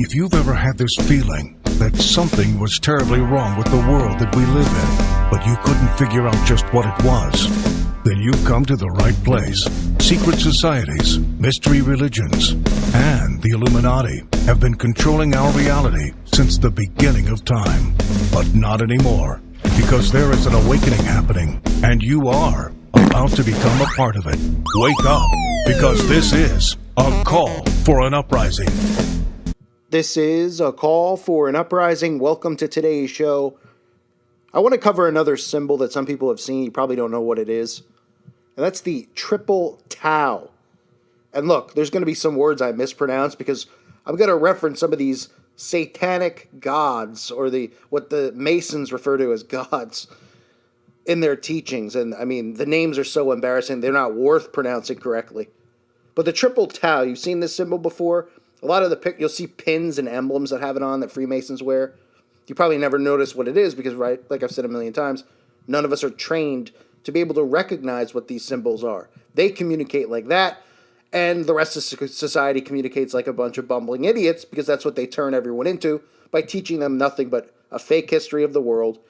If you've ever had this feeling that something was terribly wrong with the world that we live in, but you couldn't figure out just what it was, then you've come to the right place. Secret societies, mystery religions, and the Illuminati have been controlling our reality since the beginning of time. But not anymore, because there is an awakening happening, and you are about to become a part of it. Wake up, because this is a call for an uprising. This is a call for an uprising. Welcome to today's show. I want to cover another symbol that some people have seen. You probably don't know what it is. And that's the triple tau. And look, there's going to be some words I mispronounce because I'm going to reference some of these satanic gods, or what the Masons refer to as gods, in their teachings. And I mean, the names are so embarrassing, they're not worth pronouncing correctly. But the triple tau, you've seen this symbol before. A lot of you'll see pins and emblems that have it on that Freemasons wear. You probably never notice what it is because, right, like I've said a million times, none of us are trained to be able to recognize what these symbols are. They communicate like that, and the rest of society communicates like a bunch of bumbling idiots because that's what they turn everyone into by teaching them nothing but a fake history of the world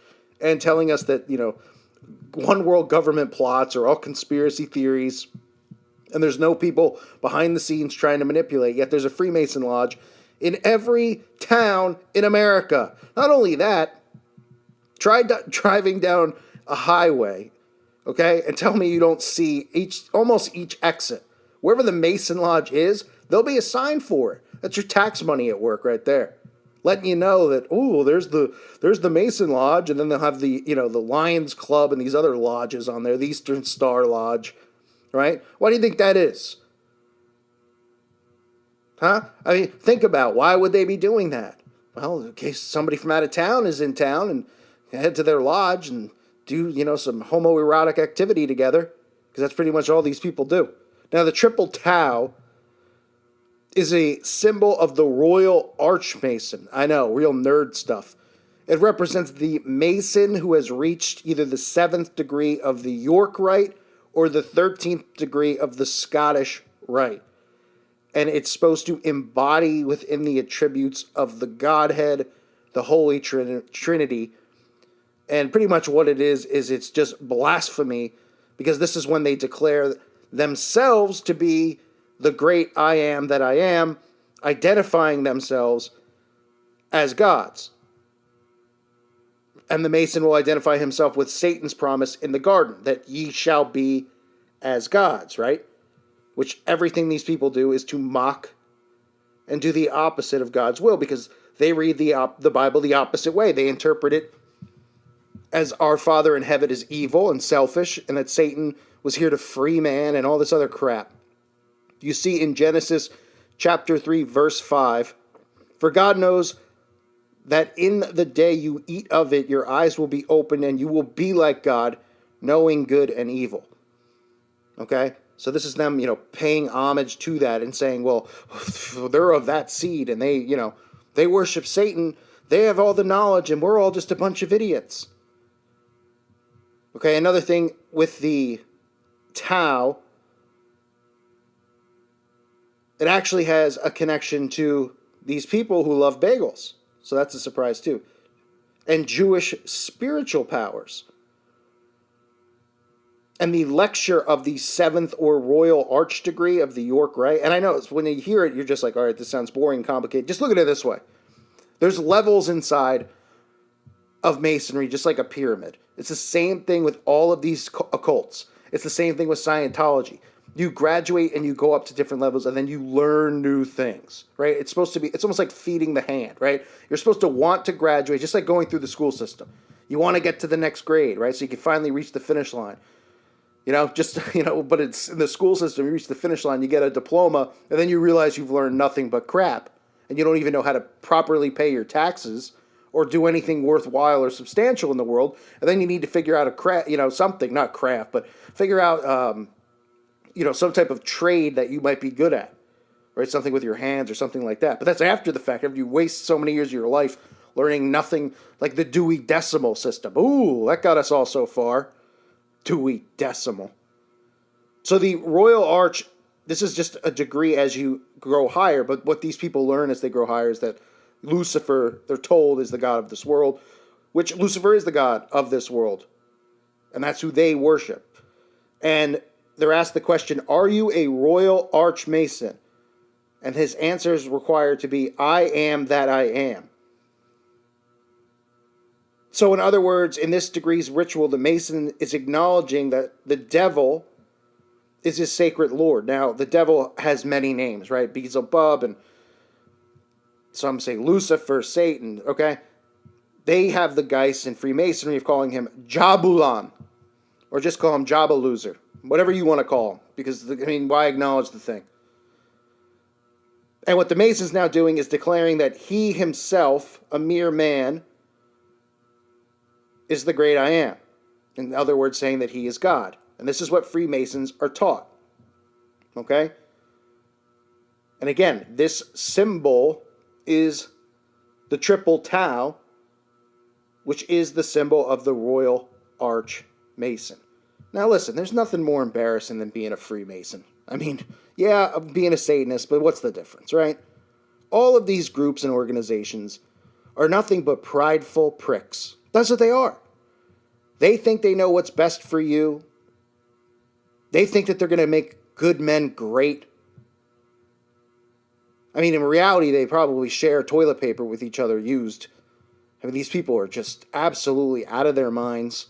and telling us that, one world government plots are all conspiracy theories, and there's no people behind the scenes trying to manipulate, yet there's a Freemason lodge in every town in America. Not only that, try driving down a highway, okay, and tell me you don't see almost each exit. Wherever the Mason Lodge is, there'll be a sign for it. That's your tax money at work right there, letting you know that, there's the Mason Lodge, and then they'll have the Lions Club and these other lodges on there, the Eastern Star Lodge, right? Why do you think that is? Huh? I mean, think about, why would they be doing that? Well, in case somebody from out of town is in town and head to their lodge and do, some homoerotic activity together, because that's pretty much all these people do. Now, the triple tau is a symbol of the Royal Archmason. I know, real nerd stuff. It represents the Mason who has reached either the 7th degree of the York Rite or the 13th degree of the Scottish Rite. And it's supposed to embody within the attributes of the Godhead, the Holy Trinity. And pretty much what it is it's just blasphemy, because this is when they declare themselves to be the great I am that I am, identifying themselves as gods. And the Mason will identify himself with Satan's promise in the garden, that ye shall be as gods, right? Which everything these people do is to mock and do the opposite of God's will, because they read the Bible the opposite way. They interpret it as our Father in heaven is evil and selfish, and that Satan was here to free man and all this other crap. You see in Genesis chapter 3, verse 5, for God knows that in the day you eat of it, your eyes will be opened and you will be like God, knowing good and evil. Okay? So this is them, paying homage to that and saying, well, they're of that seed and they worship Satan. They have all the knowledge and we're all just a bunch of idiots. Okay, another thing with the Tau, it actually has a connection to these people who love bagels. So that's a surprise too. And Jewish spiritual powers. And the lecture of the 7th or Royal Arch degree of the York Rite. And I know when you hear it, you're just like, all right, this sounds boring, complicated. Just look at it this way. There's levels inside of Masonry, just like a pyramid. It's the same thing with all of these occults. It's the same thing with Scientology. You graduate and you go up to different levels and then you learn new things, right? It's almost like feeding the hand, right? You're supposed to want to graduate, just like going through the school system. You want to get to the next grade, right? So you can finally reach the finish line. But it's in the school system, you reach the finish line, you get a diploma, and then you realize you've learned nothing but crap. And you don't even know how to properly pay your taxes or do anything worthwhile or substantial in the world. And then you need to figure out something, not craft, but figure out, some type of trade that you might be good at, right? Something with your hands or something like that. But that's after the fact. After you waste so many years of your life learning nothing like the Dewey Decimal System. Ooh, that got us all so far. Dewey Decimal. So the Royal Arch this is just a degree as you grow higher. But what these people learn as they grow higher is that Lucifer, they're told, is the god of this world, which Lucifer is the god of this world. And that's who they worship. And they're asked the question, are you a royal archmason? And his answer is required to be, I am that I am. So in other words, in this degree's ritual, the Mason is acknowledging that the devil is his sacred lord. Now, the devil has many names, right? Beelzebub, and some say Lucifer, Satan, okay? They have the geist in Freemasonry of calling him Jabulan, or just call him Jabba Loser, whatever you want to call him, because, why acknowledge the thing? And what the Mason's now doing is declaring that he himself, a mere man, is the great I am. In other words, saying that he is God. And this is what Freemasons are taught. Okay? And again, this symbol is the triple tau, which is the symbol of the Royal Arch Mason. Now listen, there's nothing more embarrassing than being a Freemason. Yeah, being a Satanist, but what's the difference, right? All of these groups and organizations are nothing but prideful pricks. That's what they are. They think they know what's best for you. They think that they're going to make good men great. In reality, they probably share toilet paper with each other used. These people are just absolutely out of their minds.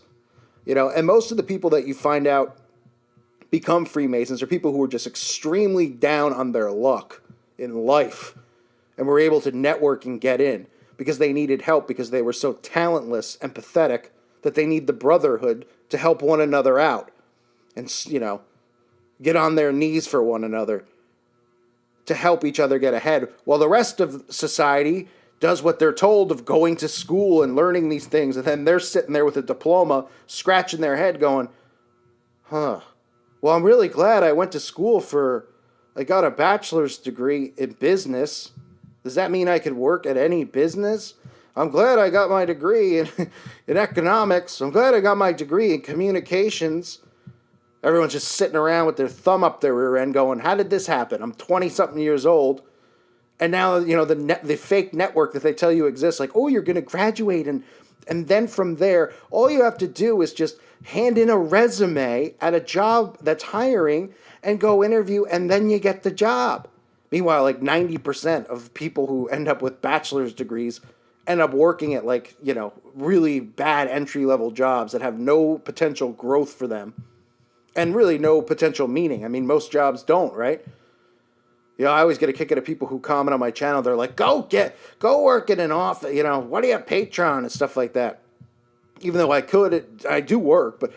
And most of the people that you find out become Freemasons are people who are just extremely down on their luck in life and were able to network and get in because they needed help, because they were so talentless and pathetic that they need the brotherhood to help one another out and, get on their knees for one another to help each other get ahead, while the rest of society does what they're told of going to school and learning these things, and then they're sitting there with a diploma, scratching their head going, well, I'm really glad I went to school I got a bachelor's degree in business. Does that mean I could work at any business? I'm glad I got my degree in economics. I'm glad I got my degree in communications. Everyone's just sitting around with their thumb up their rear end going, how did this happen? I'm 20-something years old. And now, the fake network that they tell you exists, like, oh, you're going to graduate. And then from there, all you have to do is just hand in a resume at a job that's hiring and go interview, and then you get the job. Meanwhile, like 90% of people who end up with bachelor's degrees end up working at really bad entry-level jobs that have no potential growth for them and really no potential meaning. Most jobs don't, right? I always get a kick out of people who comment on my channel. They're like, go work in an office, what do you have, Patreon and stuff like that. Even though I do work, but,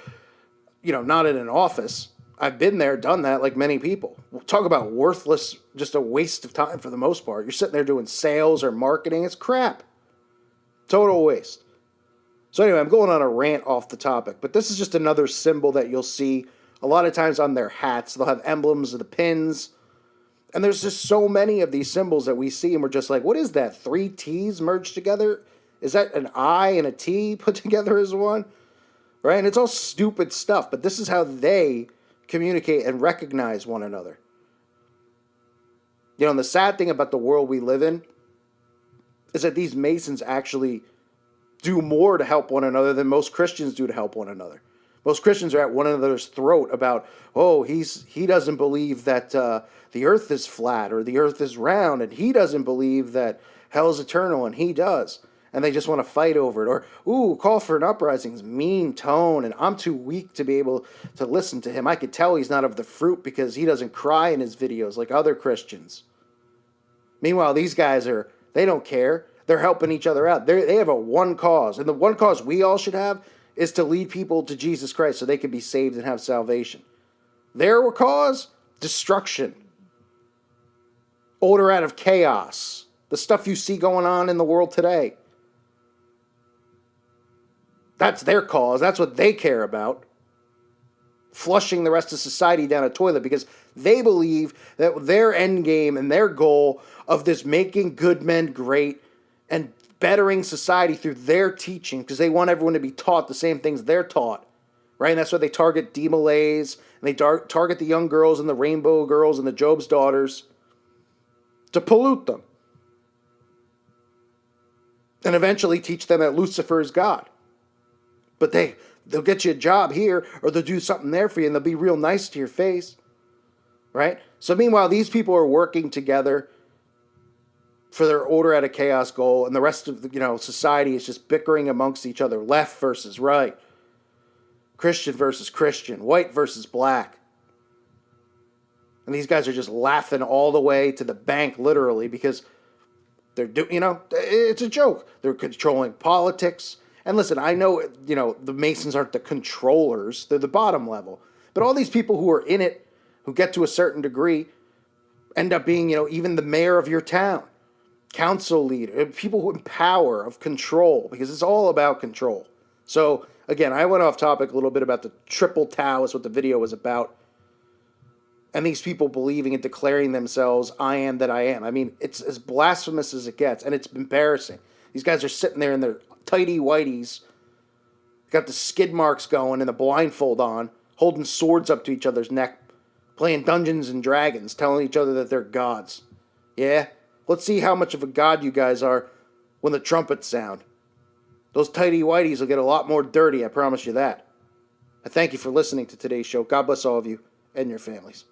not in an office. I've been there, done that like many people. Talk about worthless, just a waste of time for the most part. You're sitting there doing sales or marketing. It's crap. Total waste. So anyway, I'm going on a rant off the topic, but this is just another symbol that you'll see a lot of times on their hats. They'll have emblems of the pins. And there's just so many of these symbols that we see, and we're just like, what is that? 3 T's merged together? Is that an I and a T put together as one? Right? And it's all stupid stuff, but this is how they communicate and recognize one another. And the sad thing about the world we live in is that these Masons actually do more to help one another than most Christians do to help one another. Most Christians are at one another's throat about, he doesn't believe that the earth is flat or the earth is round, and he doesn't believe that hell is eternal, and he does. And they just want to fight over it. Or, call for an uprising's mean tone, and I'm too weak to be able to listen to him. I could tell he's not of the fruit because he doesn't cry in his videos like other Christians. Meanwhile, these guys they don't care. They're helping each other out. They have a one cause. And the one cause we all should have is to lead people to Jesus Christ so they can be saved and have salvation. Their cause? Destruction. Order out of chaos. The stuff you see going on in the world today. That's their cause. That's what they care about. Flushing the rest of society down a toilet because they believe that their end game and their goal of this making good men great and bettering society through their teaching, because they want everyone to be taught the same things they're taught, right? And that's why they target D. Malays, and they target the young girls and the rainbow girls and the Job's daughters to pollute them. And eventually teach them that Lucifer is God. But they'll get you a job here, or they'll do something there for you, and they'll be real nice to your face, right? So meanwhile, these people are working together for their order out of chaos goal, and the rest of the, society is just bickering amongst each other, left versus right, Christian versus Christian, white versus black. And these guys are just laughing all the way to the bank, literally, because they're it's a joke. They're controlling politics. And listen, I know, the Masons aren't the controllers. They're the bottom level. But all these people who are in it, who get to a certain degree, end up being, even the mayor of your town, council leader, people who in power, of control, because it's all about control. So, again, I went off topic a little bit about the triple Tau is what the video was about. And these people believing and declaring themselves, I am that I am. I mean, it's as blasphemous as it gets, and it's embarrassing. These guys are sitting there in their tighty whities, got the skid marks going and the blindfold on, holding swords up to each other's neck, playing Dungeons and Dragons, telling each other that they're gods. Yeah? Let's see how much of a god you guys are when the trumpets sound. Those tighty whities will get a lot more dirty, I promise you that. I thank you for listening to today's show. God bless all of you and your families.